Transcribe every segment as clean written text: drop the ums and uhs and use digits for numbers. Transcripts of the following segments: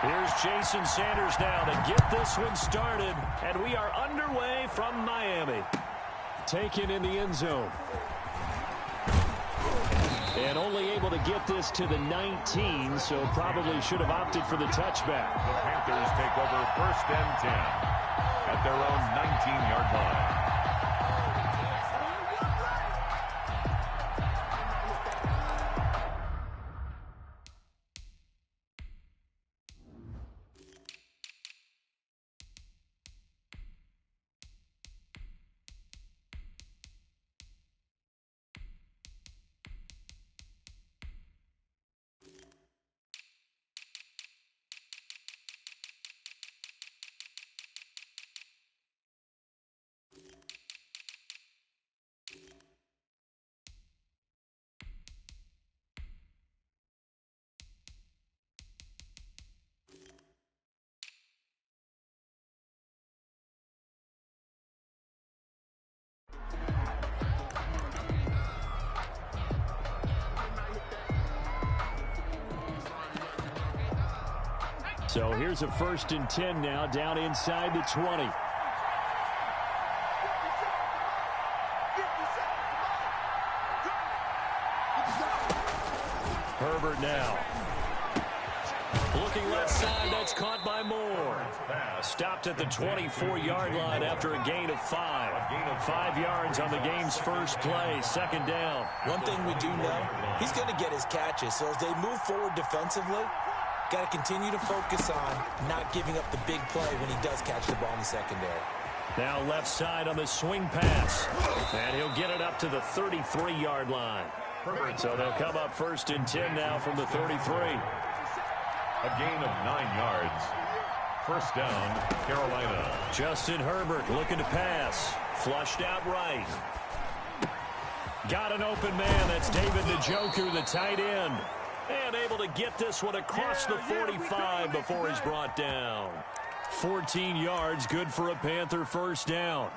Here's Jason Sanders now to get this one started, and we are underway from Miami. Taken in the end zone. And only able to get this to the 19, so probably should have opted for the touchback. The Panthers take over 1st and 10 at their own 19-yard line. So here's a 1st and 10 now, down inside the 20. Herbert now. Looking left side, that's caught by Moore. Stopped at the 24-yard line after a gain of 5. 5 yards on the game's first play, 2nd down. One thing we do know, he's going to get his catches. So as they move forward defensively, got to continue to focus on not giving up the big play when he does catch the ball in the secondary. Now left side on the swing pass. And he'll get it up to the 33-yard line. So they'll come up 1st and 10 now from the 33. A gain of 9 yards. 1st down, Carolina. Justin Herbert looking to pass. Flushed out right. Got an open man. That's David Njoku, the tight end. And able to get this one across the 45 before he's brought down. 14 yards, good for a Panther 1st down.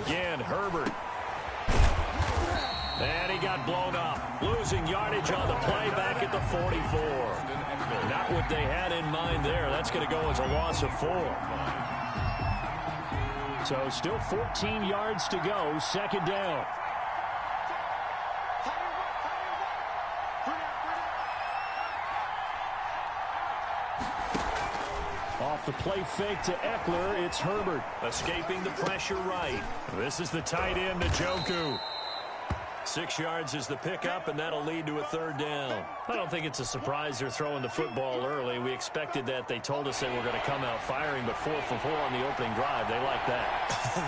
Again, Herbert. And he got blown up. Losing yardage on the play back at the 44. Not what they had in mind there. That's going to go as a loss of 4. So still 14 yards to go. 2nd down. Off the play fake to Eckler, it's Herbert. Escaping the pressure right. This is the tight end, Njoku. 6 yards is the pickup, and that'll lead to a 3rd down. I don't think it's a surprise they're throwing the football early. We expected that. They told us they were going to come out firing, but 4 for 4 on the opening drive. They like that.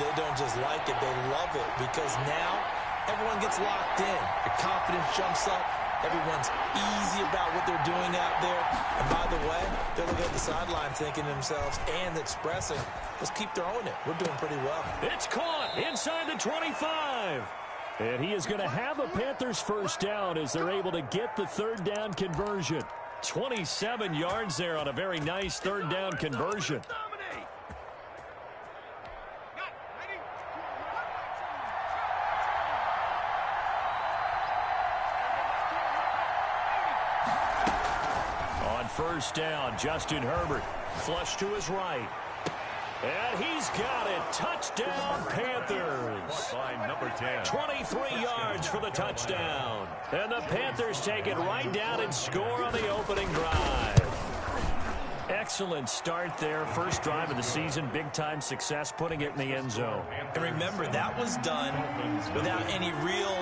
They don't just like it, they love it, because now everyone gets locked in. The confidence jumps up. Everyone's easy about what they're doing out there. And by the way, they're looking at the sideline thinking to themselves and expressing, let's keep throwing it. We're doing pretty well. It's caught inside the 25. And he is going to have a Panthers 1st down as they're able to get the 3rd down conversion. 27 yards there on a very nice 3rd down conversion. On 1st down, Justin Herbert flush to his right. And he's got it. Touchdown, Panthers. By number 10. 23 yards for the touchdown. And the Panthers take it right down and score on the opening drive. Excellent start there. First drive of the season. Big-time success, putting it in the end zone. And remember, that was done without any real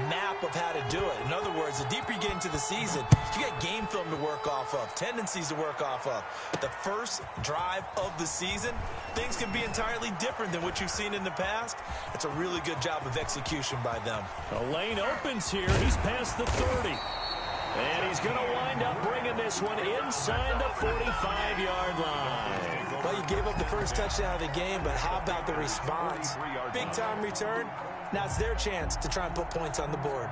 map of how to do it. In other words, the deeper you get into the season, you got game film to work off of, tendencies to work off of. The first drive of the season, things can be entirely different than what you've seen in the past. It's a really good job of execution by them. The lane opens here. He's past the 30. And he's going to wind up bringing this one inside the 45-yard line. Well, you gave up the first touchdown of the game, but how about the response? Big-time return. Now it's their chance to try and put points on the board.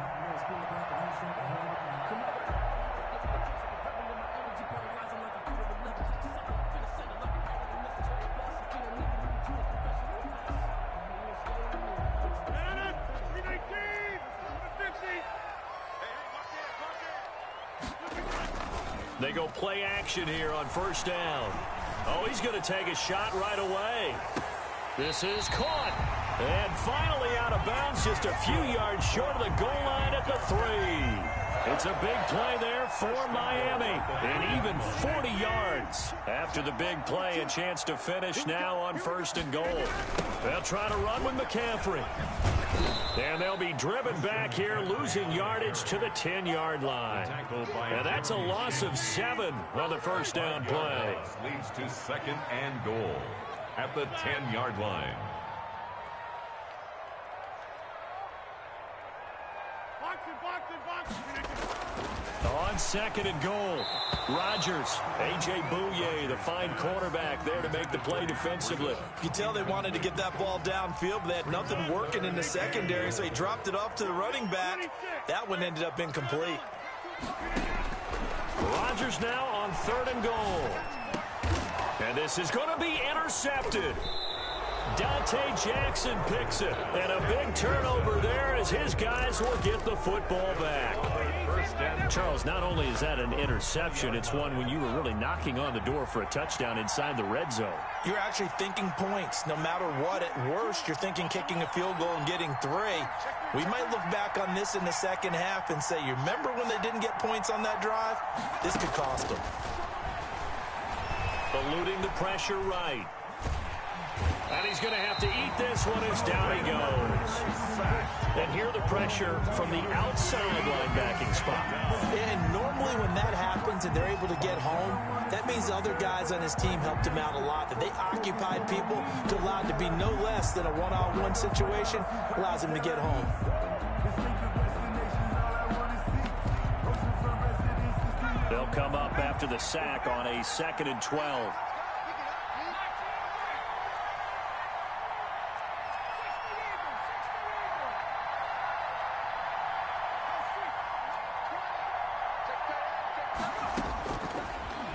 They go play action here on first down. Oh, he's going to take a shot right away. This is caught. And finally out of bounds, just a few yards short of the goal line at the 3. It's a big play there for Miami. And even 40 yards after the big play. A chance to finish now on first and goal. They'll try to run with McCaffrey. And they'll be driven back here, losing yardage to the 10-yard line. And that's a loss of 7 on the first down play. Leads to second and goal at the 10-yard line. On second and goal, Rodgers, A.J. Bouye, the fine cornerback there to make the play defensively. You can tell they wanted to get that ball downfield, but they had nothing working in the secondary, so he dropped it off to the running back. That one ended up incomplete. Rodgers now on third and goal. And this is going to be intercepted. Dante Jackson picks it. And a big turnover there as his guys will get the football back. Charles, not only is that an interception, it's one when you were really knocking on the door for a touchdown inside the red zone. You're actually thinking points. No matter what, at worst, you're thinking kicking a field goal and getting 3. We might look back on this in the second half and say, you remember when they didn't get points on that drive? This could cost them. Eluding the pressure right. And he's going to have to eat this one as down he goes. And here the pressure from the outside linebacking spot. And normally when that happens and they're able to get home, that means the other guys on his team helped him out a lot. That they occupied people to allow it to be no less than a one-on-one situation, allows him to get home. They'll come up after the sack on a 2nd and 12.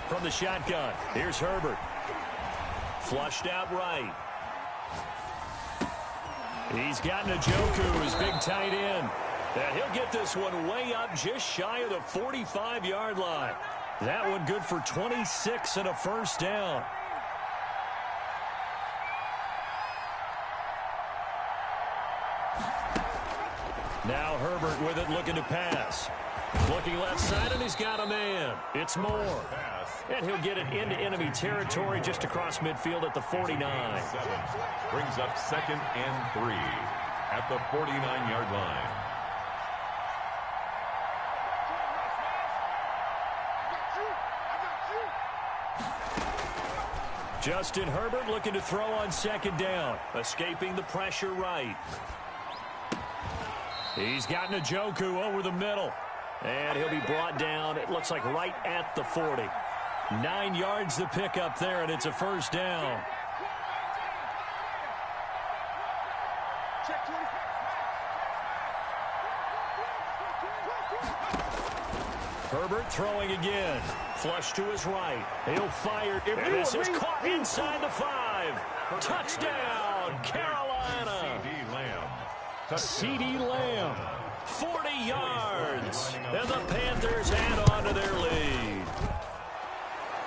From the shotgun, here's Herbert. Flushed out right. He's got Njoku, his big tight end. And he'll get this one way up just shy of the 45-yard line. That one good for 26 and a first down. Now Herbert with it, looking to pass. Looking left side, and he's got a man. It's Moore. And he'll get it into enemy territory just across midfield at the 49. Brings up 2nd and 3 at the 49-yard line. Justin Herbert looking to throw on 2nd down. Escaping the pressure right. He's got Njoku over the middle. And he'll be brought down, it looks like right at the 40. 9 yards to pick up there, and it's a first down. Herbert throwing again. Flush to his right. He'll fire. And this is caught inside the 5. Touchdown, Carolina. CeeDee Lamb. 40 yards. And the Panthers add on to their lead.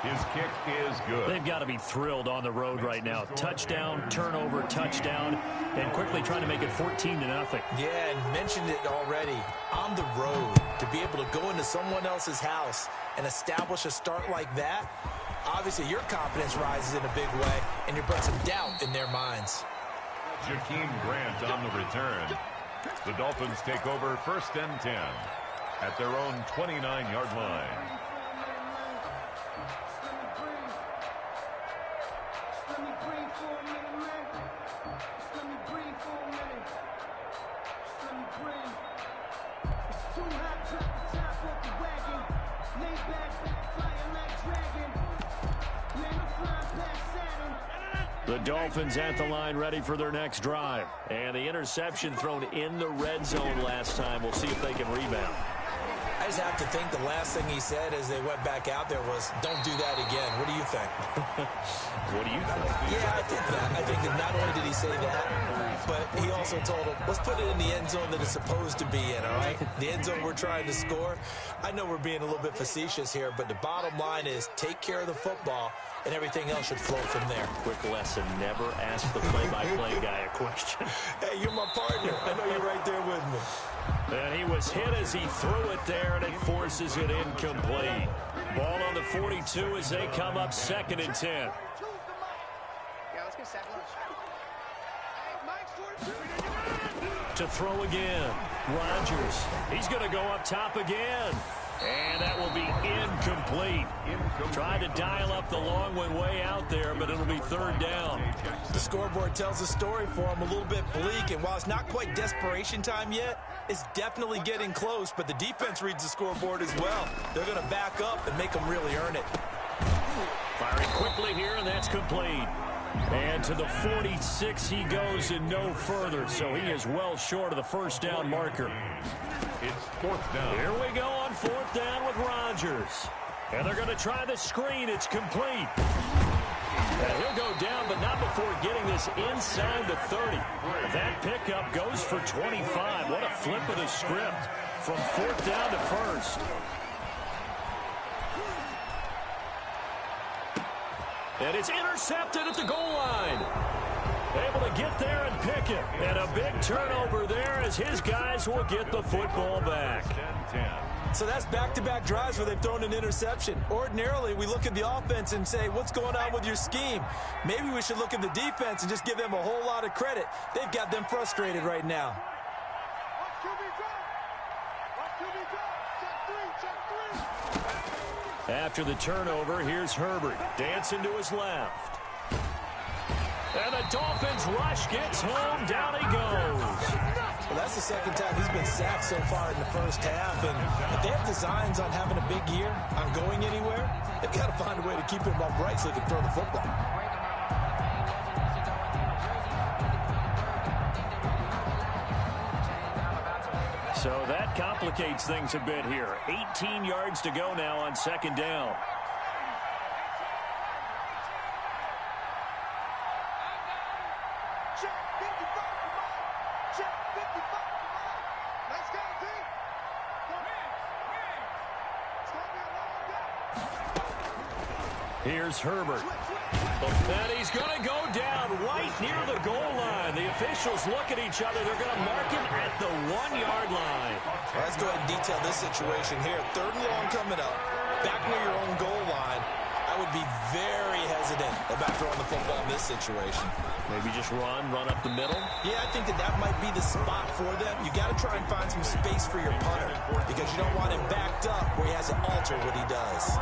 His kick is good. They've got to be thrilled on the road right now. Touchdown, turnover, touchdown, and quickly trying to make it 14-0. Yeah, and mentioned it already. On the road, to be able to go into someone else's house and establish a start like that, obviously your confidence rises in a big way, and you put some doubt in their minds. Jakeem Grant on the return. The Dolphins take over 1st and 10 at their own 29-yard line. The Dolphins at the line ready for their next drive. And the interception thrown in the red zone last time. We'll see if they can rebound. I just have to think the last thing he said as they went back out there was, don't do that again. What do you think? What do you think? Yeah, I think that. I think that not only did he say that, but he also told him, let's put it in the end zone that it's supposed to be in, all right? The end zone we're trying to score. I know we're being a little bit facetious here, but the bottom line is take care of the football, and everything else should flow from there. Quick lesson, never ask the play-by-play guy a question. Hey, you're my partner. I know you're right there with me. And he was hit as he threw it there, and it forces it incomplete. Ball on the 42 as they come up 2nd and 10. Yeah, let's get second. To throw again. Rodgers. He's going to go up top again. And that will be incomplete. Tried to dial up the long one way out there, but it'll be 3rd down. The scoreboard tells a story for him, a little bit bleak, and while it's not quite desperation time yet, it's definitely getting close, but the defense reads the scoreboard as well. They're going to back up and make them really earn it. Firing quickly here, and that's complete. And to the 46 he goes and no further, so he is well short of the 1st down marker. It's 4th down. Here we go on 4th down with Rodgers. And they're going to try the screen. It's complete. And he'll go down, but not before getting this inside the 30. That pickup goes for 25. What a flip of the script from 4th down to 1st. And it's intercepted at the goal line. Able to get there and pick it. And a big turnover there as his guys will get the football back. So that's back-to-back drives where they've thrown an interception. Ordinarily, we look at the offense and say, what's going on with your scheme? Maybe we should look at the defense and just give them a whole lot of credit. They've got them frustrated right now. After the turnover, here's Herbert. Dancing to his left. And the Dolphins rush gets home. Down he goes. Well, that's the 2nd time he's been sacked so far in the 1st half. And if they have designs on having a big year, on going anywhere, they've got to find a way to keep him upright so they can throw the football. So that complicates things a bit here. 18 yards to go now on 2nd down. Here's Herbert. And he's going to go down right near the goal line. The officials look at each other. They're going to mark him at the 1-yard line. Well, let's go ahead and detail this situation here. 3rd and long coming up. Back near your own goal line. I would be very hesitant about throwing the football in this situation. Maybe just run up the middle? Yeah, I think that might be the spot for them. You got to try and find some space for your punter because you don't want him backed up where he has to alter what he does.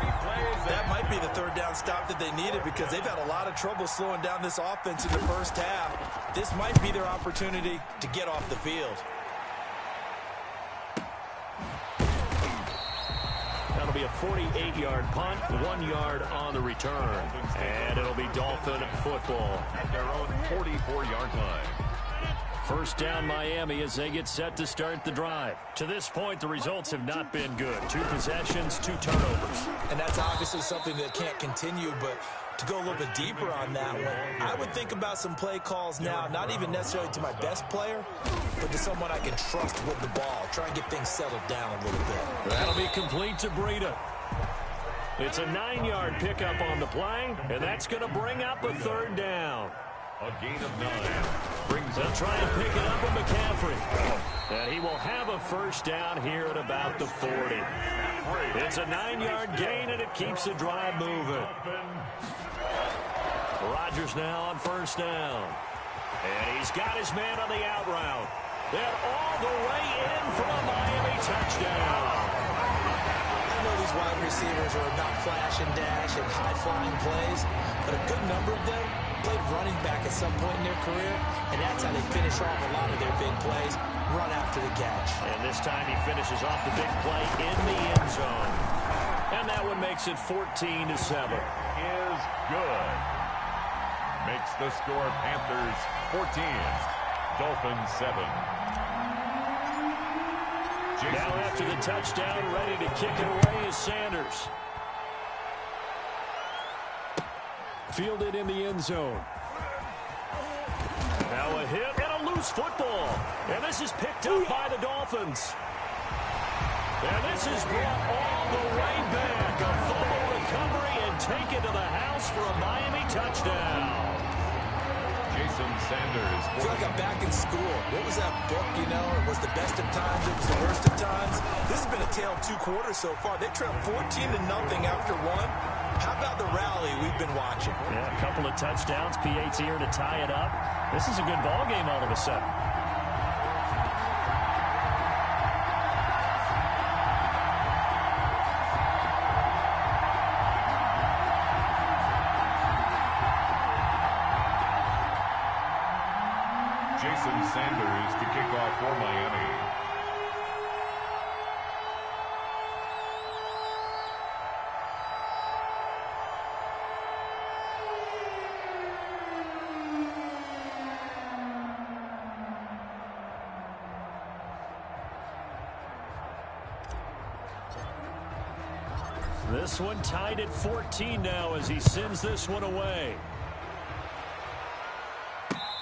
That might be the 3rd down stop that they needed because they've had a lot of trouble slowing down this offense in the 1st half. This might be their opportunity to get off the field. That'll be a 48-yard punt, 1 yard on the return. And it'll be Dolphin football at their own 44-yard line. 1st down Miami as they get set to start the drive. To this point, the results have not been good. 2 possessions, 2 turnovers. And that's obviously something that can't continue, but to go a little bit deeper on that one, I would think about some play calls now, not even necessarily to my best player, but to someone I can trust with the ball. Try and get things settled down a little bit. That'll be complete to Breida. It's a 9-yard pickup on the play, and that's going to bring up a 3rd down. A gain of 9. They'll try and pick it up with McCaffrey. And he will have a 1st down here at about the 40. It's a 9-yard gain, and it keeps the drive moving. Rodgers now on 1st down. And he's got his man on the out route. They're all the way in for a Miami touchdown. I know these wide receivers are about flash and dash and high-flying plays, but a good number of them played running back at some point in their career, and that's how they finish off a lot of their big plays, run after the catch. And this time he finishes off the big play in the end zone. And that one makes it 14-7. Is good. Makes the score Panthers 14, Dolphins 7. Now after the touchdown, ready to kick it away is Sanders. Fielded in the end zone. Now a hit and a loose football. And this is picked up by the Dolphins. And this is brought all the way back. A fumble recovery and taken to the house for a Miami touchdown. Jason Sanders. I feel like I'm back in school. What was that book, you know? It was the best of times. It was the worst of times. This has been a tale of two quarters so far. They trailed 14-0 after one. How about the rally we've been watching? Yeah, a couple of touchdowns. PAT here to tie it up. This is a good ball game all of a sudden. Jason Sanders to kick off for Miami. This one tied at 14 now as he sends this one away.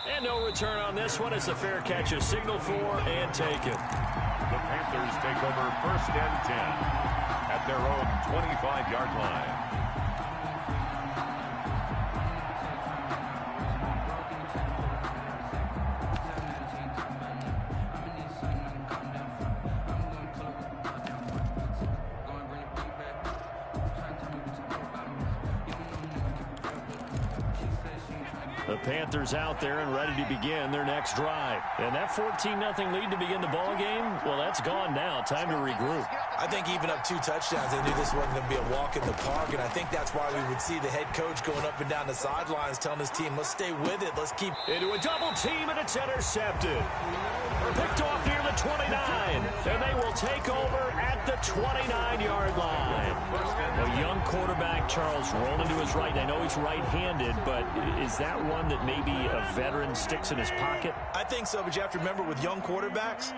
And no return on this one as the fair catch is signaled for and taken. The Panthers take over 1st and 10 at their own 25-yard line. The Panthers out there and ready to begin their next drive. And that 14-0 lead to begin the ball game, well, that's gone now. Time to regroup. I think even up 2 touchdowns, they knew this wasn't going to be a walk in the park, and I think that's why we would see the head coach going up and down the sidelines telling his team, let's stay with it, let's keep... Into a double team, and it's intercepted. Picked off near the 29, and they will take over at the 29-yard line. A young quarterback, Charles, rolling to his right. I know he's right-handed, but is that one that maybe a veteran sticks in his pocket? I think so, but you have to remember with young quarterbacks,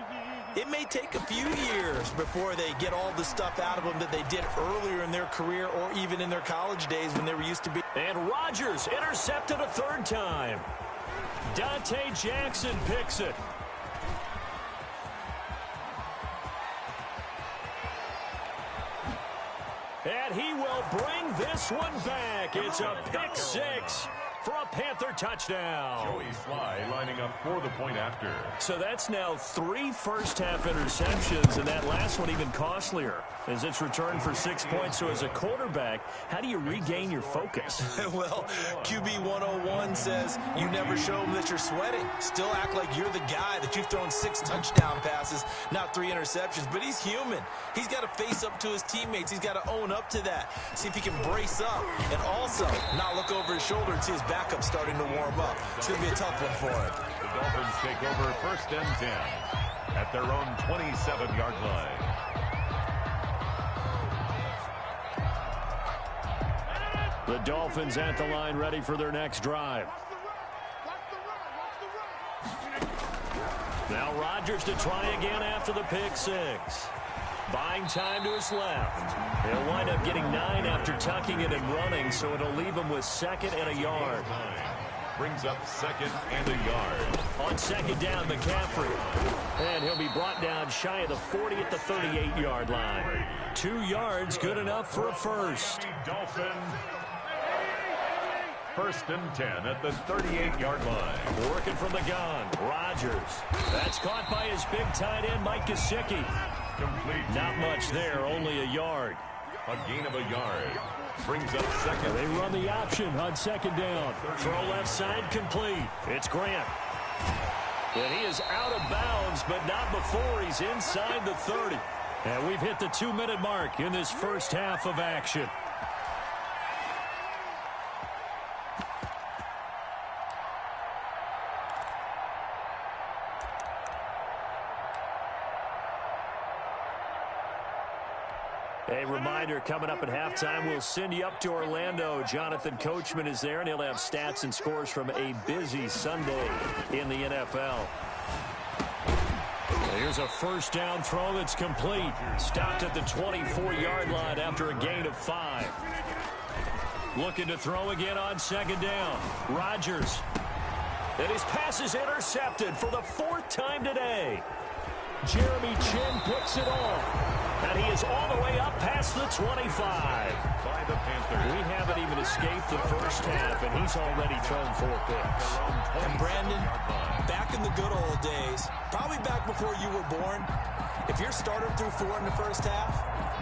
it may take a few years before they get all the stuff out of them that they did earlier in their career or even in their college days when they were used to be. And Rodgers intercepted a 3rd time. Dante Jackson picks it. And he will bring this one back. It's a pick 6 for a Panther touchdown. Joey Sly lining up for the point after. So that's now 3 first-half interceptions, and that last one even costlier as it's returned for 6 points. So as a quarterback, how do you regain your focus? Well, QB 101 says you never show them that you're sweating. Still act like you're the guy that you've thrown 6 touchdown passes, not 3 interceptions. But he's human. He's got to face up to his teammates. He's got to own up to that. See if he can brace up and also not look over his shoulder and see his backup starting to warm up. It's going to be a tough one for him. The Dolphins take over 1st and 10 at their own 27-yard line. The Dolphins at the line ready for their next drive. Now Rodgers to try again after the pick 6. Buying time to his left. He'll wind up getting 9 after tucking it and running, so it'll leave him with 2nd and a yard. Brings up 2nd and a yard. On 2nd down, McCaffrey. And he'll be brought down shy of the 40 at the 38-yard line. 2 yards, good enough for a first. Dolphins. 1st and 10 at the 38-yard line. Working from the gun, Rodgers. That's caught by his big tight end, Mike Gesicki. Complete. Not much there, only a yard. A gain of a yard. Brings up 2nd. They run the option on 2nd down. Throw left side complete. It's Grant. And he is out of bounds, but not before he's inside the 30. And we've hit the 2-minute mark in this first half of action. A reminder, coming up at halftime, we'll send you up to Orlando. Jonathan Coachman is there, and he'll have stats and scores from a busy Sunday in the NFL. Here's a first down throw that's complete. Stopped at the 24-yard line after a gain of 5. Looking to throw again on second down. Rodgers. And his pass is intercepted for the 4th time today. Jeremy Chin picks it off. And he is all the way up past the 25. By the Panthers. We haven't even escaped the first half, and he's already thrown 4 picks. And Brandon, back in the good old days, probably back before you were born, if your starter threw 4 in the first half,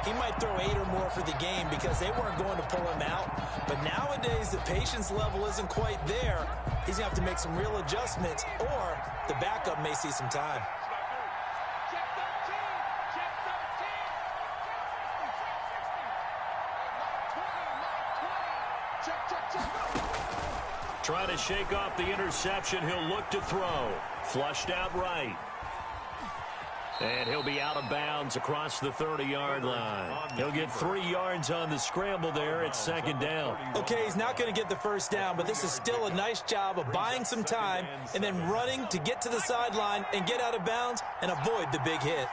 he might throw 8 or more for the game because they weren't going to pull him out. But nowadays, the patience level isn't quite there. He's going to have to make some real adjustments, or the backup may see some time. Trying to shake off the interception. He'll look to throw. Flushed out right. And he'll be out of bounds across the 30-yard line. He'll get 3 yards on the scramble there at second down. Okay, he's not going to get the first down, but this is still a nice job of buying some time and then running to get to the sideline and get out of bounds and avoid the big hit.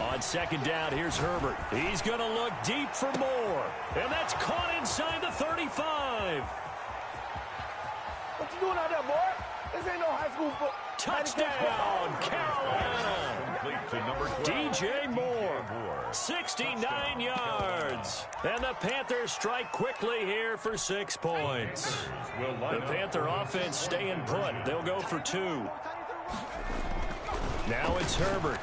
On second down, here's Herbert. He's going to look deep for more. And that's caught inside the 35. What you doing out there, boy? This ain't no high school football. Touchdown, Carolina. Complete to number 12. DJ Moore, 69 yards. And the Panthers strike quickly here for 6 points. The Panther offense staying put. They'll go for 2. Now it's Herbert.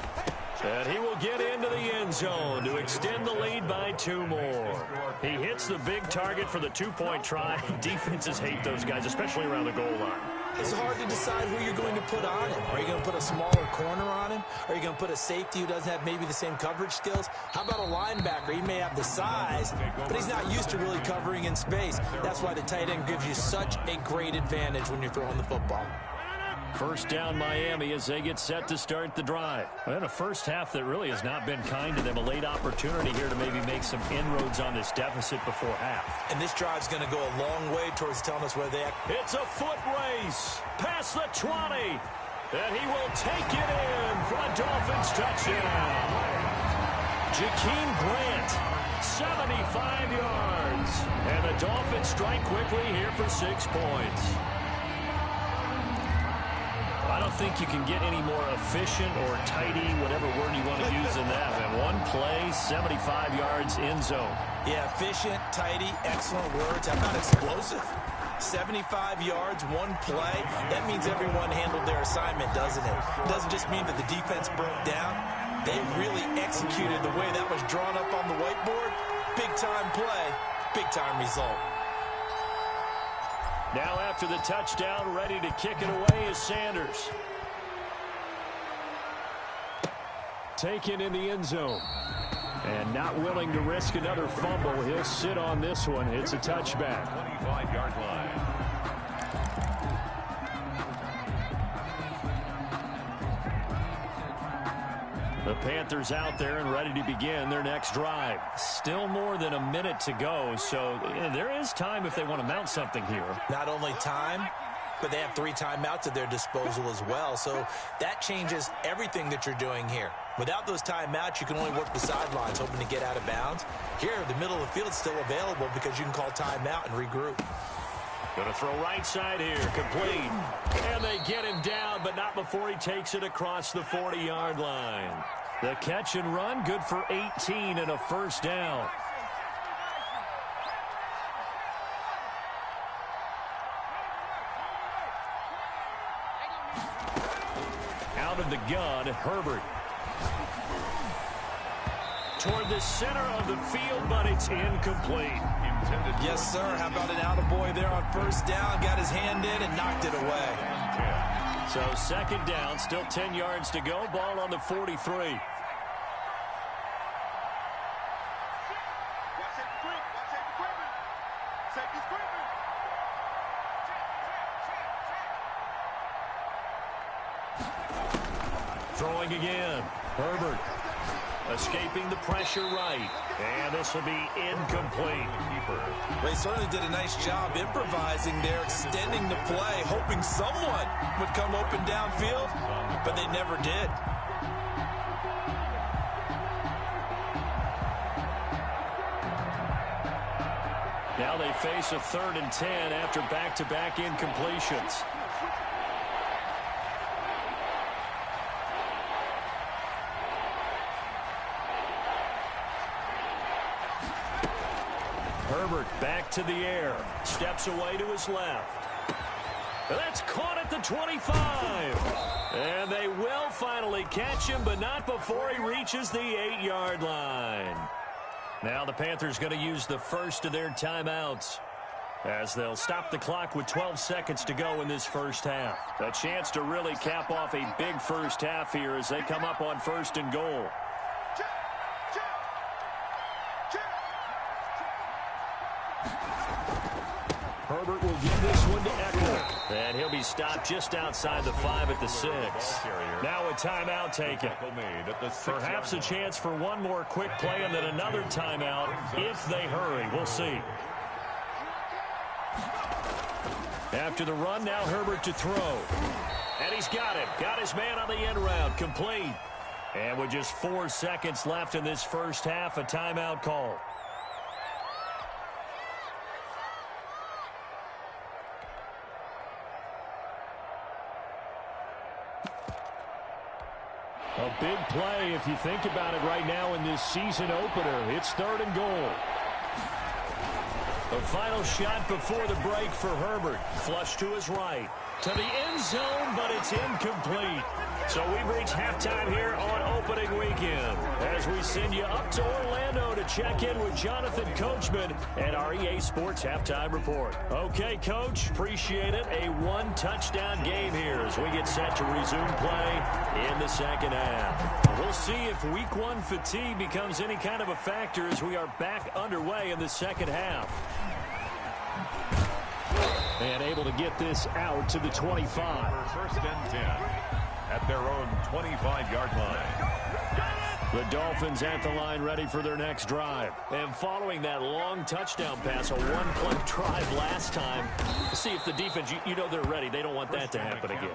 And he will get into the end zone to extend the lead by 2 more. He hits the big target for the 2-point try. Defenses hate those guys, especially around the goal line. It's hard to decide who you're going to put on him. Are you going to put a smaller corner on him? Are you going to put a safety who doesn't have maybe the same coverage skills? How about a linebacker? He may have the size, but he's not used to really covering in space. That's why the tight end gives you such a great advantage when you're throwing the football. First down Miami as they get set to start the drive. And a first half that really has not been kind to them. A late opportunity here to maybe make some inroads on this deficit before half. And this drive's going to go a long way towards telling us where they are. It's a foot race past the 20. And he will take it in for a Dolphins touchdown. Jakeem Grant, 75 yards. And the Dolphins strike quickly here for 6 points. I don't think you can get any more efficient or tidy, whatever word you want to use in that. And one play, 75 yards in zone. Yeah, efficient, tidy, excellent words. How about explosive? 75 yards, one play. That means everyone handled their assignment, doesn't it? It doesn't just mean that the defense broke down. They really executed the way that was drawn up on the whiteboard. Big-time play, big-time result. Now after the touchdown, ready to kick it away is Sanders. Taken in the end zone. And not willing to risk another fumble. He'll sit on this one. It's a touchback. 25-yard line. The Panthers out there and ready to begin their next drive. Still more than a minute to go, so there is time if they want to mount something here. Not only time, but they have 3 timeouts at their disposal as well, so that changes everything that you're doing here. Without those timeouts, you can only work the sidelines, hoping to get out of bounds. Here, the middle of the field is still available because you can call timeout and regroup. Going to throw right side here, complete. And they get him down, but not before he takes it across the 40-yard line. The catch and run, good for 18 and a first down. Out of the gun, Herbert. Toward the center of the field, but it's incomplete. Yes, sir. How about an attaboy there on first down? Got his hand in and knocked it away. So second down, still 10 yards to go. Ball on the 43. throwing again. Herbert escaping the pressure right. And this will be incomplete. They certainly did a nice job improvising there, extending the play, hoping someone would come open downfield, but they never did. Now they face a 3rd and 10 after back-to-back incompletions. Herbert back to the air. Steps away to his left. That's caught at the 25. And they will finally catch him, but not before he reaches the 8-yard line. Now the Panthers going to use the first of their timeouts as they'll stop the clock with 12 seconds to go in this first half. A chance to really cap off a big first half here as they come up on 1st and goal. Herbert will give this one to Eckler. And he'll be stopped just outside the 5 at the 6. Now a timeout taken. Perhaps a chance for one more quick play and then another timeout if they hurry. We'll see. After the run, now Herbert to throw. And he's got it. Got his man on the end route. Complete. And with just 4 seconds left in this first half, a timeout call. A big play if you think about it right now in this season opener. It's 3rd and goal. The final shot before the break for Herbert. Flush to his right. To the end zone, but it's incomplete. So we've reached halftime here on opening weekend as we send you up to Orlando to check in with Jonathan Coachman and our EA Sports Halftime Report. Okay, Coach, appreciate it. A 1-touchdown game here as we get set to resume play in the second half. We'll see if Week 1 fatigue becomes any kind of a factor as we are back underway in the second half. And able to get this out to the 25. 1st and 10 at their own 25-yard line. The Dolphins at the line ready for their next drive. And following that long touchdown pass, a one-play drive last time, see if the defense, you know they're ready. They don't want that to happen again.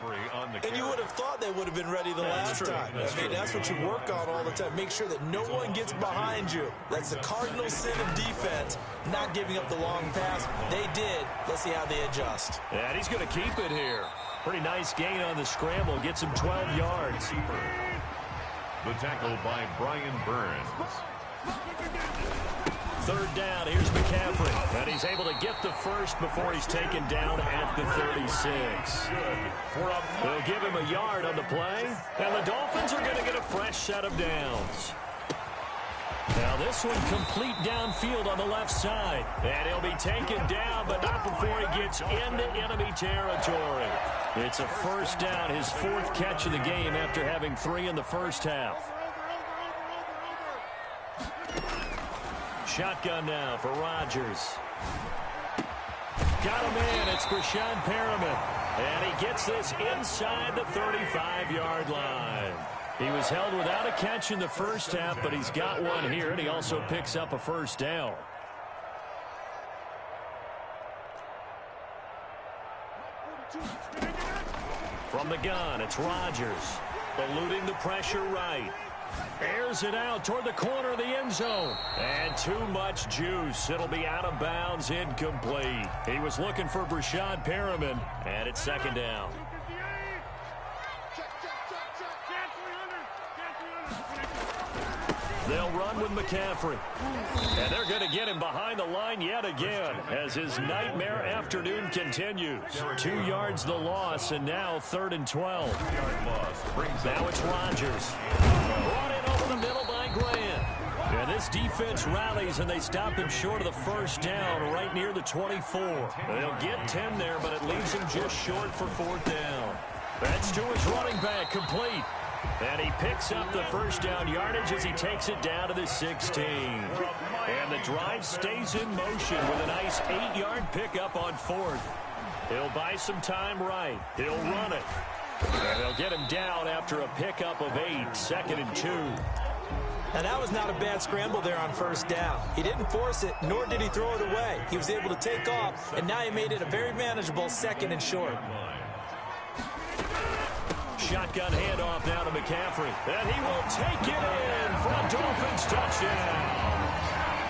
And you would have thought they would have been ready the last time. I mean, that's what you work on all the time. Make sure that no one gets behind you. That's the cardinal sin of defense, not giving up the long pass. They did. Let's see how they adjust. And he's going to keep it here. Pretty nice gain on the scramble. Gets him 12 yards. The tackle by Brian Burns. 3rd down. Here's McCaffrey. And he's able to get the first before he's taken down at the 36. They'll give him a yard on the play. And the Dolphins are going to get a fresh set of downs. Now this one complete downfield on the left side. And he'll be taken down, but not before he gets into enemy territory. It's a 1st down, his 4th catch of the game after having 3 in the first half. Shotgun now for Rodgers. Got him in. It's Brashad Perriman. And he gets this inside the 35-yard line. He was held without a catch in the first half, but he's got one here, and he also picks up a 1st down. From the gun, it's Rodgers. Eluding the pressure right. Airs it out toward the corner of the end zone. And too much juice. It'll be out of bounds, incomplete. He was looking for Brashad Perriman, and it's 2nd down. They'll run with McCaffrey. And they're going to get him behind the line yet again as his nightmare afternoon continues. 2 yards the loss, and now 3rd and 12. Now it's Rodgers. Brought in over the middle by Grant. And this defense rallies, and they stop him short of the 1st down right near the 24. They'll get 10 there, but it leaves him just short for 4th down. That's to his running back, complete. And he picks up the 1st down yardage as he takes it down to the 16. And the drive stays in motion with a nice 8-yard pickup on 4th. He'll buy some time right. He'll run it. And they'll get him down after a pickup of 8, 2nd and 2. And that was not a bad scramble there on first down. He didn't force it, nor did he throw it away. He was able to take off, and now he made it a very manageable 2nd and short. Shotgun handoff now to McCaffrey. And he will take it in for a Dolphins touchdown.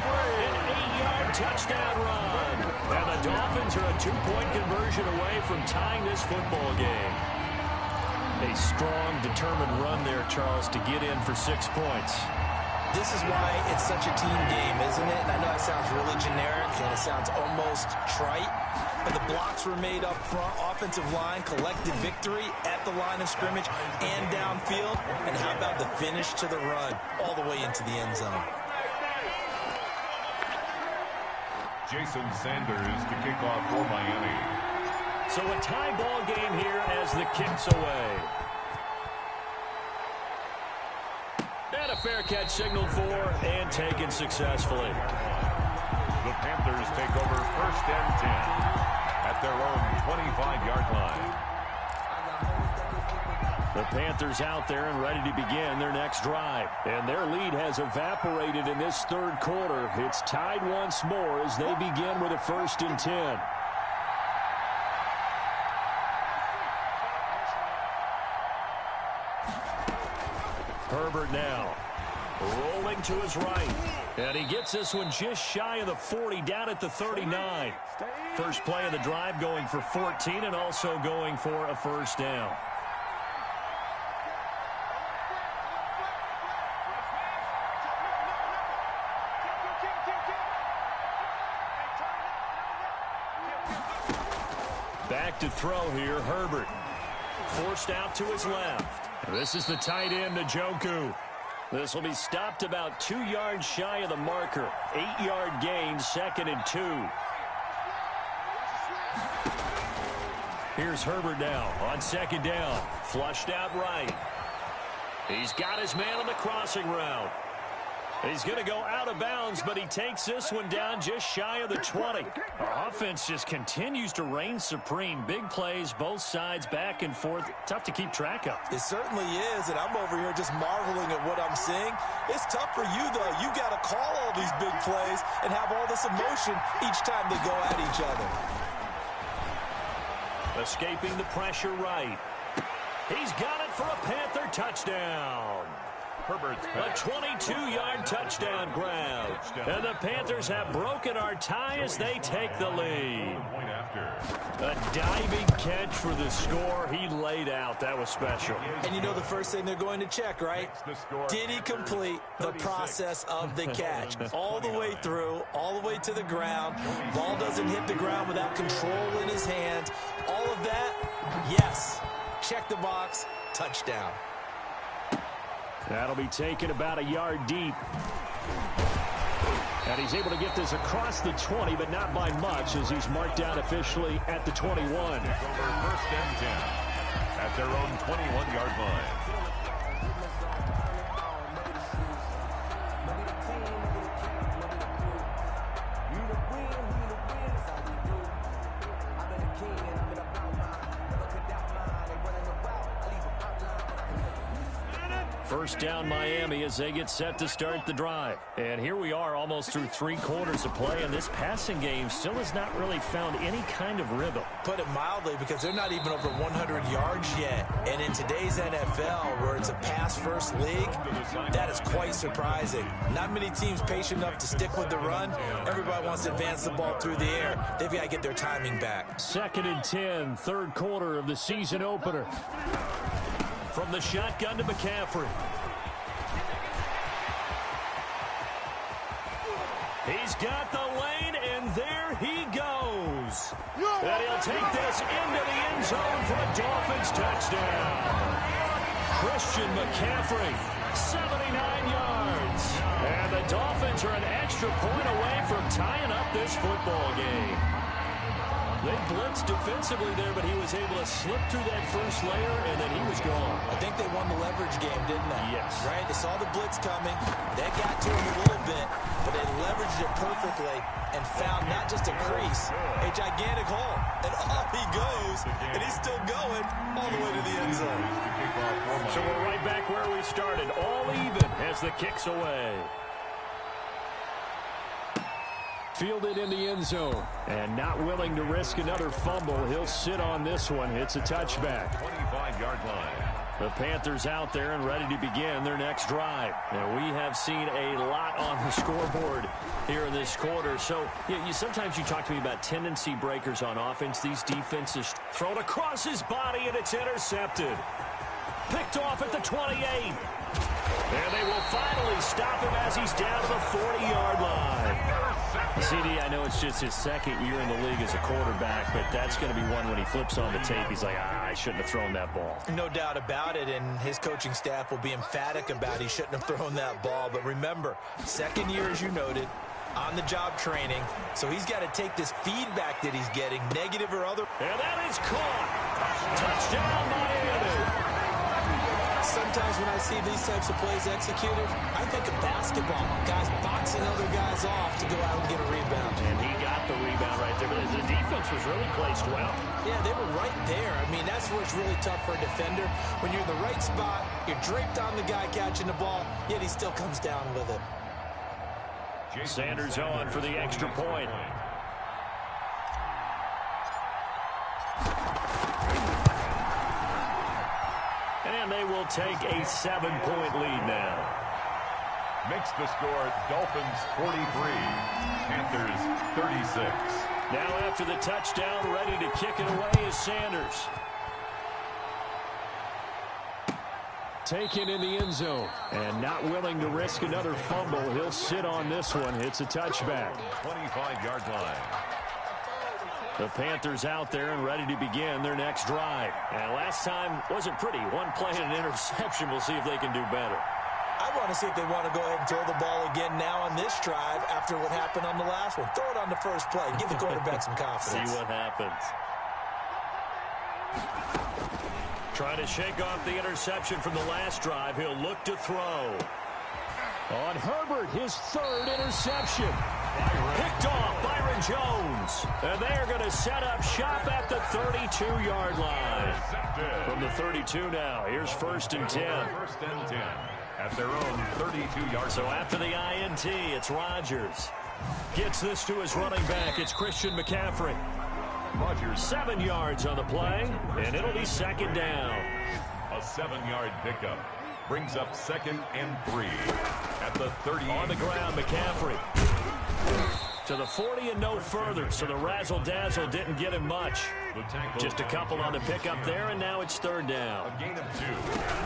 An 8-yard touchdown run. And the Dolphins are a 2-point conversion away from tying this football game. A strong, determined run there, Charles, to get in for 6 points. This is why it's such a team game, isn't it? And I know that sounds really generic, and it sounds almost trite. But the blocks were made up front. Offensive line collected victory at the line of scrimmage and downfield. And how about the finish to the run all the way into the end zone? Jason Sanders to kick off for Miami. So a tie ball game here as the kick's away. And a fair catch signaled for and taken successfully. The Panthers take over 1st and 10 at their own 25-yard line. The Panthers out there and ready to begin their next drive. And their lead has evaporated in this 3rd quarter. It's tied once more as they begin with a 1st and 10. Herbert now rolling to his right. And he gets this one just shy of the 40, down at the 39. First play of the drive going for 14 and also going for a 1st down. Back to throw here, Herbert. Forced out to his left. This is the tight end, Njoku. This will be stopped about 2 yards shy of the marker. 8-yard gain, 2nd and 2. Here's Herbert now on 2nd down. Flushed out right. He's got his man on the crossing route. He's going to go out of bounds, but he takes this one down just shy of the 20. Our offense just continues to reign supreme. Big plays, both sides, back and forth. Tough to keep track of. It certainly is, and I'm over here just marveling at what I'm seeing. It's tough for you, though. You got to call all these big plays and have all this emotion each time they go at each other. Escaping the pressure right. He's got it for a Panther touchdown. Herbert's A 22-yard touchdown grab. And the Panthers have broken our tie as they take the lead. A diving catch for the score. He laid out. That was special. And you know the first thing they're going to check, right? Did he complete the process of the catch? All the way through, all the way to the ground. Ball doesn't hit the ground without control in his hands. All of that, yes. Check the box, touchdown. That'll be taken about a yard deep. And he's able to get this across the 20, but not by much as he's marked out officially at the 21. Over 1st and 10 at their own 21-yard line. First down Miami as they get set to start the drive. And here we are almost through 3 quarters of play, and this passing game still has not really found any kind of rhythm. Put it mildly, because they're not even over 100 yards yet. And in today's NFL, where it's a pass-first league, that is quite surprising. Not many teams patient enough to stick with the run. Everybody wants to advance the ball through the air. They've got to get their timing back. 2nd and 10, 3rd quarter of the season opener. From the shotgun to McCaffrey. He's got the lane, and there he goes. And he'll take this into the end zone for a Dolphins touchdown. Christian McCaffrey, 79 yards. And the Dolphins are an extra point away from tying up this football game. They blitzed defensively there, but he was able to slip through that first layer, and then he was gone. I think they won the leverage game, didn't they? Yes. Right? They saw the blitz coming. They got to him a little bit, but they leveraged it perfectly and found not just a crease, a gigantic hole. And off he goes, and he's still going all the way to the end zone. So we're right back where we started, all even as the kick's away. Fielded in the end zone, and not willing to risk another fumble. He'll sit on this one. It's a touchback. 25-yard line. The Panthers out there and ready to begin their next drive. Now, we have seen a lot on the scoreboard here in this quarter. So, sometimes you talk to me about tendency breakers on offense. These defenses thrown across his body, and it's intercepted. Picked off at the 28. And they will finally stop him as he's down to the 40-yard line. CD, I know it's just his second year in the league as a quarterback, but that's going to be one when he flips on the tape. He's like, I shouldn't have thrown that ball. No doubt about it, and his coaching staff will be emphatic about he shouldn't have thrown that ball. But remember, second year, as you noted, on-the-job training, so he's got to take this feedback that he's getting, negative or other. And that is caught. Touchdown, Miami. Sometimes when I see these types of plays executed, I think of basketball. Guys boxing other guys off to go out and get a rebound. And he got the rebound right there, but the defense was really placed well. Yeah, they were right there. I mean, that's where it's really tough for a defender. When you're in the right spot, you're draped on the guy catching the ball, yet he still comes down with it. Sanders on for the extra point. And they will take a 7-point lead now. Makes the score Dolphins 43, Panthers 36. Now after the touchdown, ready to kick it away is Sanders. Taken in the end zone. And not willing to risk another fumble. He'll sit on this one. It's a touchback. 25-yard line. The Panthers out there and ready to begin their next drive. And last time wasn't pretty. One play and an interception. We'll see if they can do better. I want to see if they want to go ahead and throw the ball again now on this drive after what happened on the last one. Throw it on the first play. Give the quarterback some confidence. See what happens. Trying to shake off the interception from the last drive. He'll look to throw. On Herbert, his third interception. Picked off Byron Jones. And they are going to set up shop at the 32-yard line. From the 32 now, here's 1st and 10. 1st and 10 at their own 32-yard. So after the INT, it's Rodgers. Gets this to his running back. It's Christian McCaffrey. Rodgers 7 yards on the play, and it'll be 2nd down. a 7-yard pickup. Brings up 2nd and 3 at the 30. On the ground, McCaffrey. To the 40 and no further, so the razzle-dazzle didn't get him much. Just a couple on the pickup there, and now it's 3rd down. A gain of 2.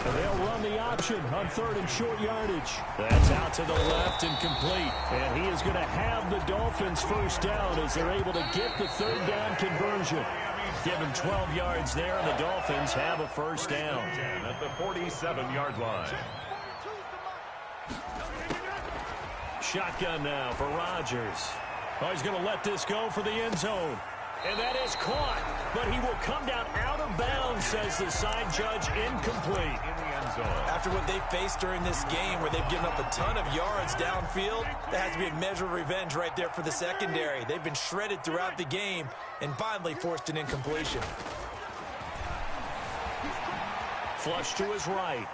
And they'll run the option on 3rd and short yardage. That's out to the left and complete. And he is going to have the Dolphins 1st down as they're able to get the 3rd down conversion. Give him 12 yards there, and the Dolphins have a 1st down. At the 47-yard line. Shotgun now for Rodgers. Oh, he's going to let this go for the end zone. And that is caught, but he will come down out of bounds, says the side judge, incomplete. In the end zone. After what they faced during this game where they've given up a ton of yards downfield, that has to be a measure of revenge right there for the secondary. They've been shredded throughout the game and finally forced an incompletion. Flush to his right.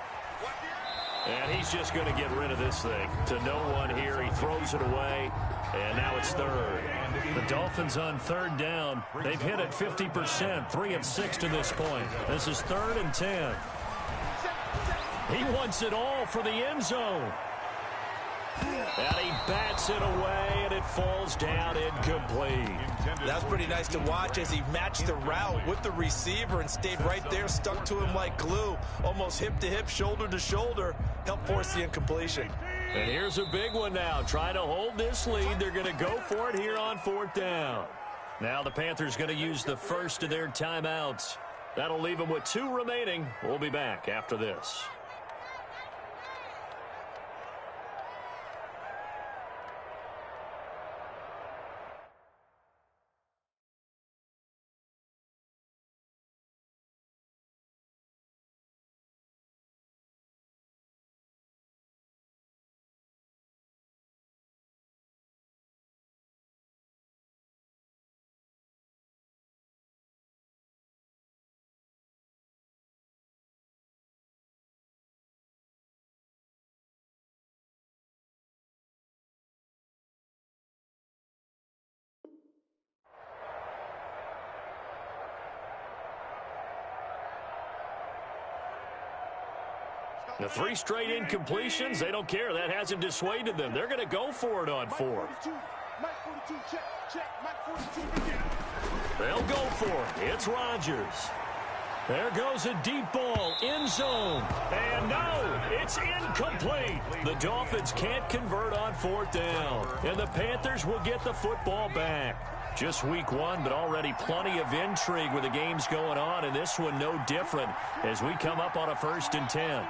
And he's just going to get rid of this thing. To no one here, he throws it away, and now it's 3rd. The Dolphins on 3rd down. They've hit it 50%, 3 of 6 to this point. This is 3rd and 10. He wants it all for the end zone. And he bats it away, and it falls down incomplete. That's pretty nice to watch as he matched the route with the receiver and stayed right there, stuck to him like glue, almost hip to hip, shoulder to shoulder, helped force the incompletion. And here's a big one now. Trying to hold this lead. They're going to go for it here on 4th down. Now the Panthers going to use the first of their timeouts. That'll leave them with 2 remaining. We'll be back after this. The 3 straight incompletions, they don't care. That hasn't dissuaded them. They're going to go for it on 4th. They'll go for it. It's Rodgers. There goes a deep ball, end zone. And no, it's incomplete. The Dolphins can't convert on 4th down. And the Panthers will get the football back. Just week 1, but already plenty of intrigue with the games going on. And this one no different as we come up on a 1st and 10.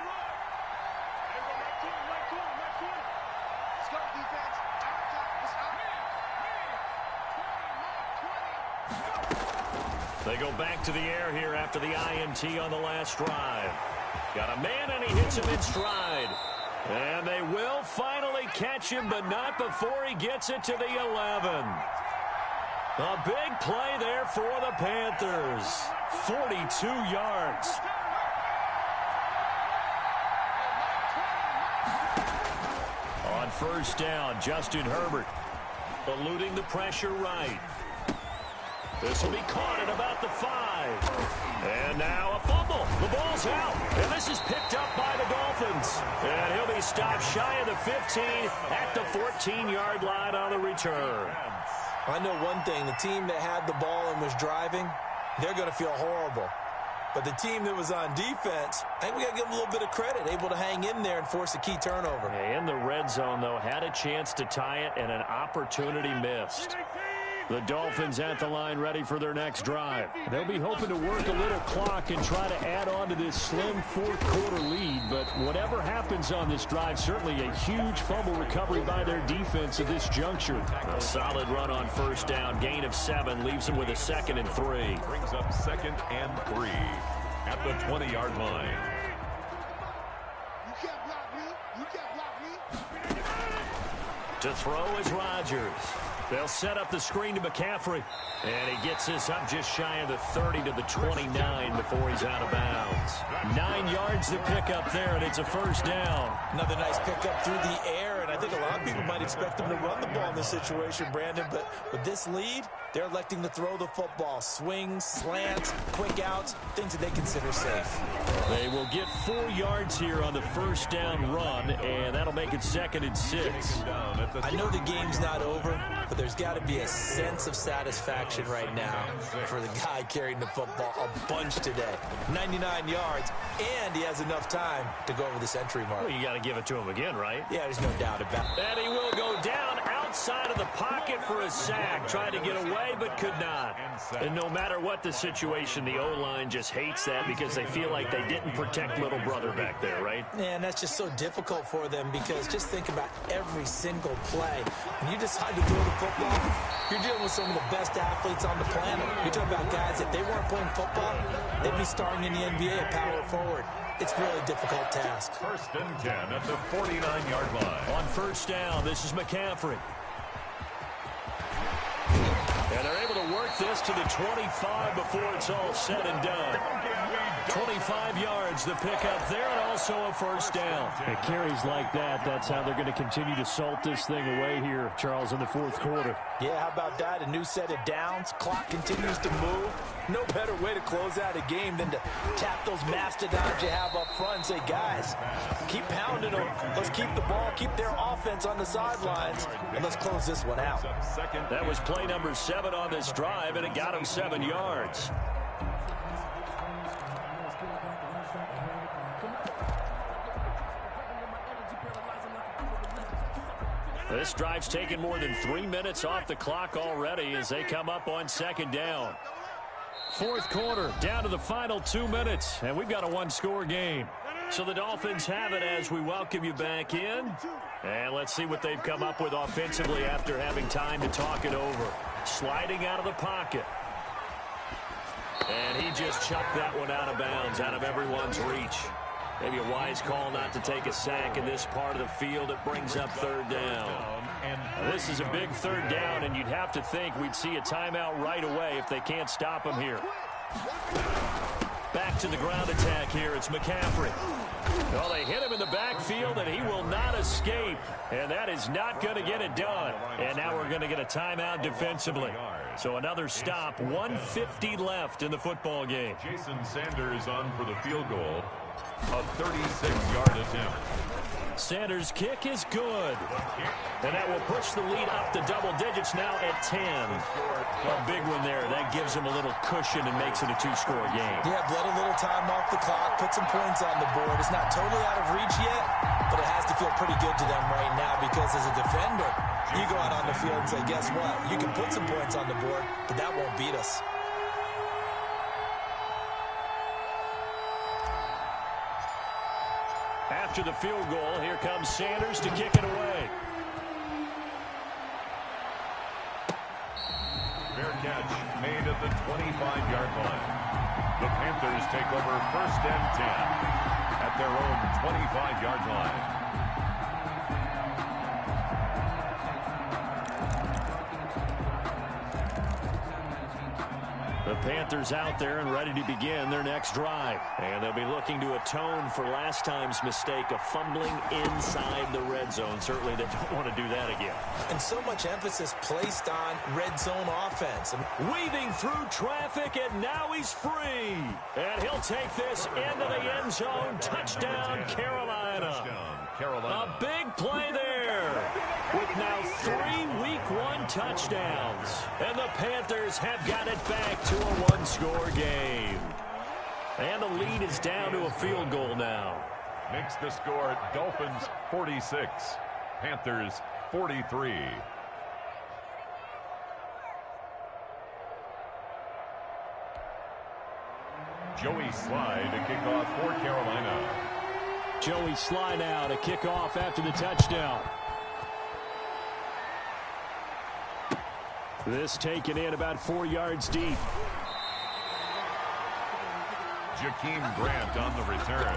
They go back to the air here after the INT on the last drive. Got a man, and he hits him in stride. And they will finally catch him, but not before he gets it to the 11. A big play there for the Panthers. 42 yards. On 1st down, Justin Herbert eluding the pressure right. This will be caught at about the 5. And now a fumble. The ball's out. And this is picked up by the Dolphins. And he'll be stopped shy of the 15 at the 14-yard line on the return. I know one thing. The team that had the ball and was driving, they're going to feel horrible. But the team that was on defense, I think we got to give them a little bit of credit, able to hang in there and force a key turnover. In the red zone, though, had a chance to tie it and an opportunity missed. The Dolphins at the line ready for their next drive. They'll be hoping to work a little clock and try to add on to this slim 4th quarter lead. But whatever happens on this drive, certainly a huge fumble recovery by their defense at this juncture. A solid run on 1st down. Gain of 7 leaves them with a 2nd and 3. Brings up 2nd and 3 at the 20-yard line. You can't block me. You can't block me. To throw is Rodgers. They'll set up the screen to McCaffrey. And he gets this up just shy of the 30 to the 29 before he's out of bounds. 9 yards to pick up there, and it's a 1st down. Another nice pickup through the air, and I think a lot of people might expect them to run the ball in this situation, Brandon. But with this lead, they're electing to throw the football. Swings, slants, quick outs, things that they consider safe. They will get 4 yards here on the 1st down run, and that'll make it 2nd and 6. I know the game's not over, but there's got to be a sense of satisfaction right now for the guy carrying the football a bunch today. 99 yards, and he has enough time to go over this entry mark. Well, you got to give it to him again, right? Yeah, there's no doubt about it. And he will go down outside of the pocket for a sack. Tried to get away, but could not. And no matter what the situation, the O-line just hates that because they feel like they didn't protect little brother back there, right? And that's just so difficult for them because just think about every single play. When you decide to throw the football, you're dealing with some of the best athletes on the planet. You're talking about guys, if they weren't playing football, they'd be starring in the NBA at power forward. It's a really difficult task. 1st and 10 at the 49-yard line. On 1st down, this is McCaffrey. And they're able to work this to the 25 before it's all said and done. 25 yards, the pickup there, and also a 1st down. It carries like that. That's how they're going to continue to salt this thing away here, Charles, in the 4th quarter. Yeah, how about that? A new set of downs. Clock continues to move. No better way to close out a game than to tap those mastodons you have up front and say, guys, keep pounding them. Let's keep the ball, keep their offense on the sidelines, and let's close this one out. That was play number 7 on this drive, and it got him 7 yards. This drive's taken more than 3 minutes off the clock already as they come up on 2nd down. 4th quarter, down to the final 2 minutes, and we've got a 1-score game. So the Dolphins have it as we welcome you back in. And let's see what they've come up with offensively after having time to talk it over. Sliding out of the pocket. And he just chucked that one out of bounds, out of everyone's reach. Maybe a wise call not to take a sack in this part of the field. It brings up 3rd down. This is a big 3rd down, and you'd have to think we'd see a timeout right away if they can't stop him here. Back to the ground attack here. It's McCaffrey. Well, they hit him in the backfield, and he will not escape. And that is not going to get it done. And now we're going to get a timeout defensively. So another stop. 1:50 left in the football game. Jason Sanders on for the field goal. A 36-yard attempt. Sanders' kick is good. And that will push the lead up to double digits now at 10. A big one there. That gives him a little cushion and makes it a two-score game. Yeah, bled a little time off the clock, put some points on the board. It's not totally out of reach yet, but it has to feel pretty good to them right now because as a defender, you go out on the field and say, guess what? You can put some points on the board, but that won't beat us. After the field goal, here comes Sanders to kick it away. Fair catch made at the 25-yard line. The Panthers take over 1st and 10 at their own 25-yard line. The Panthers out there and ready to begin their next drive. And they'll be looking to atone for last time's mistake of fumbling inside the red zone. Certainly they don't want to do that again. And so much emphasis placed on red zone offense. Weaving through traffic, and now he's free. And he'll take this into the end zone. Touchdown, Carolina. Touchdown, Carolina. A big play there with now 3 Week 1 touchdowns. And the Panthers have got it back to a one-score game. And the lead is down to a field goal now. Makes the score Dolphins 46, Panthers 43. Joey Slye to kick off for Carolina. Joey Slye now to kick off after the touchdown. This taken in about 4 yards deep. Jakeem Grant on the return.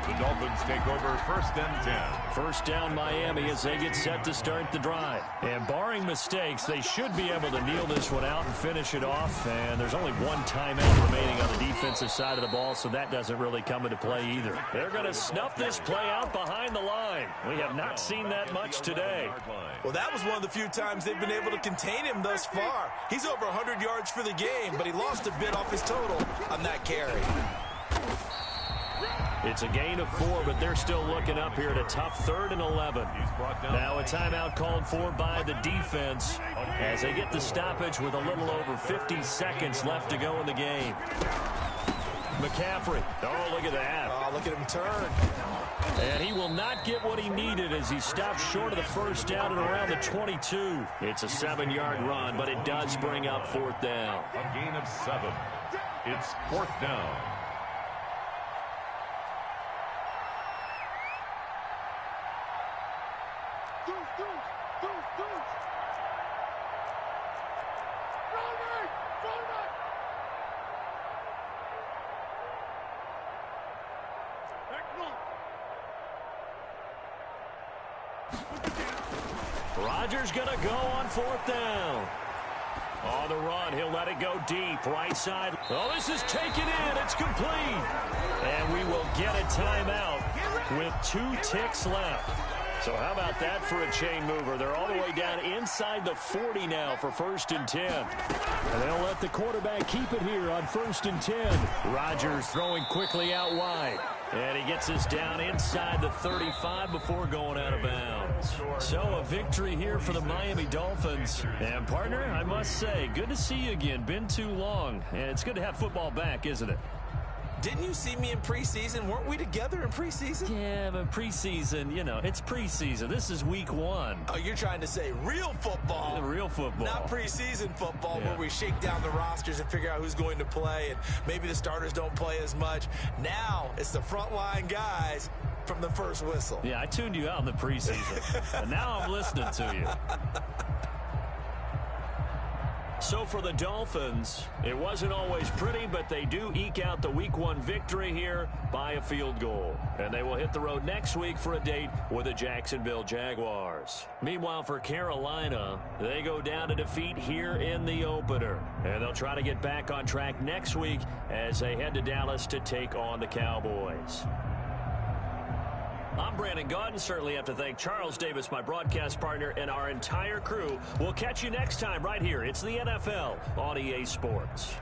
The Dolphins take over 1st and 10. First down Miami as they get set to start the drive. And barring mistakes, they should be able to kneel this one out and finish it off. And there's only one timeout remaining on the defensive side of the ball, so that doesn't really come into play either. They're going to snuff this play out behind the line. We have not seen that much today. Well, that was one of the few times they've been able to contain him thus far. He's over 100 yards for the game, but he lost a bit off his total on that carry. It's a gain of 4, but they're still looking up here at a tough 3rd and 11. Now a timeout called for by the defense as they get the stoppage with a little over 50 seconds left to go in the game. McCaffrey. Oh, look at that. Oh, look at him turn. And he will not get what he needed as he stopped short of the first down at around the 22. It's a 7-yard run, but it does bring up 4th down. A gain of 7. It's 4th down. Rodgers going to go on 4th down. On the run, he'll let it go deep. Right side. Oh, this is taken in. It's complete. And we will get a timeout with 2 ticks left. So how about that for a chain mover? They're all the way down inside the 40 now for 1st and 10. And they'll let the quarterback keep it here on 1st and 10. Rodgers throwing quickly out wide. And he gets us down inside the 35 before going out of bounds. So a victory here for the Miami Dolphins. And partner, I must say, good to see you again. Been too long. And it's good to have football back, isn't it? Didn't you see me in preseason? Weren't we together in preseason? Yeah, but preseason, you know, it's preseason. This is week 1. Oh, you're trying to say real football. Real football. Not preseason football where we shake down the rosters and figure out who's going to play, and maybe the starters don't play as much. Now it's the frontline guys from the first whistle. Yeah, I tuned you out in the preseason. And now I'm listening to you. So for the Dolphins, it wasn't always pretty, but they do eke out the week 1 victory here by a field goal. And they will hit the road next week for a date with the Jacksonville Jaguars. Meanwhile, for Carolina, they go down to defeat here in the opener. And they'll try to get back on track next week as they head to Dallas to take on the Cowboys. I'm Brandon Gaudin. Certainly have to thank Charles Davis, my broadcast partner, and our entire crew. We'll catch you next time right here. It's the NFL on EA Sports.